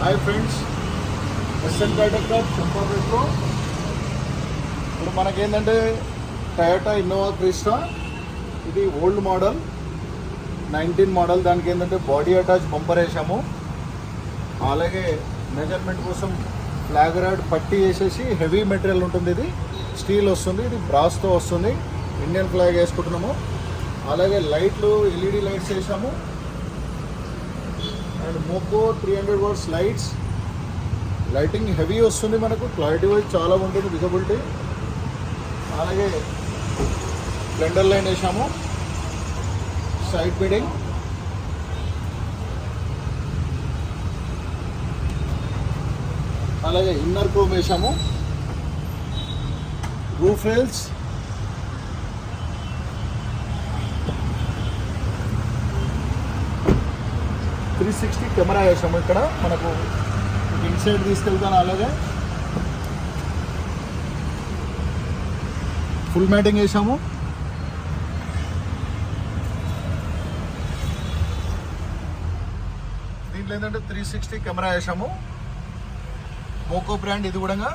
Hi friends, SN కార్టెక్టర్ చంపాపేటలో ఇప్పుడు మనకేంటంటే Toyota Innova Crysta. ఇది ఓల్డ్ మోడల్ 19 మోడల్. దానికి ఏంటంటే బాడీ అటాచ్ బంపర్ వేసాము. అలాగే మెజర్మెంట్ కోసం ఫ్లాగ్ రాడ్ పట్టి వేసేసి హెవీ మెటీరియల్ ఉంటుంది. ఇది స్టీల్ వస్తుంది, ఇది బ్రాస్తో వస్తుంది. ఇండియన్ ఫ్లాగ్ వేసుకుంటున్నాము. అలాగే లైట్లు ఎల్ఈడి లైట్స్ వేసాము. అండ్ మోకో 300 వాట్స్ లైట్స్. లైటింగ్ హెవీ వస్తుంది, మనకు క్లారిటీ వైజ్ చాలా ఉంటుంది విజిబిలిటీ. అలాగే బ్లెండర్ లైన్ వేసాము. సైడ్ బీడింగ్, అలాగే ఇన్నర్ క్రోమ్ వేసాము. రూఫ్ రైల్స్, .360 కెమెరా వేసాము. ఇక్కడ మనకు ఇన్సైడ్ తీసుకెళ్తాను. అలాగే ఫుల్ మ్యాటింగ్ వేసాము. దీంట్లో ఏంటంటే 360 కెమెరా వేసాము. మోకో బ్రాండ్ ఇది కూడా.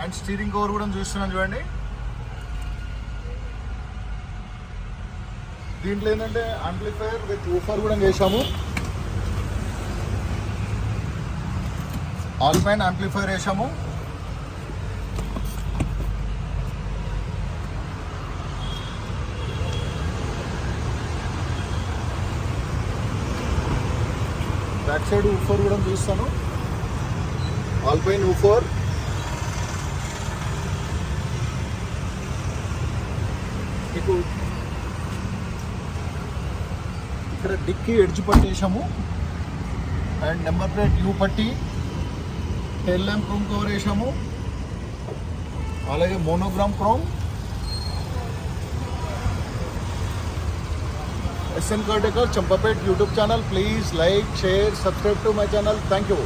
అండ్ స్టీరింగ్ కవర్ కూడా చూస్తున్నాను చూడండి. దీంట్లో ఏంటంటే యాంప్లిఫైయర్ విత్ ఊఫర్ కూడా వేసాము. ఆల్పైన్ యాంప్లిఫైయర్ వేసాము. బ్యాక్ సైడ్ ఊఫర్ కూడా చూస్తాను. Alpine woofer. మీకు ఇక్కడ డిక్కీ ఎడ్జ్ పట్టి వేసాము. అండ్ నెంబర్ ప్లేట్ యూ పట్టి, టెల్ ల్యాంప్ క్రోమ్ కవర్ వేసాము. అలాగే మోనోగ్రామ్ క్రోమ్. ఎస్ఎన్ కార్టెక్టర్ Champapet YouTube channel. Please like, share, subscribe to my channel. Thank you.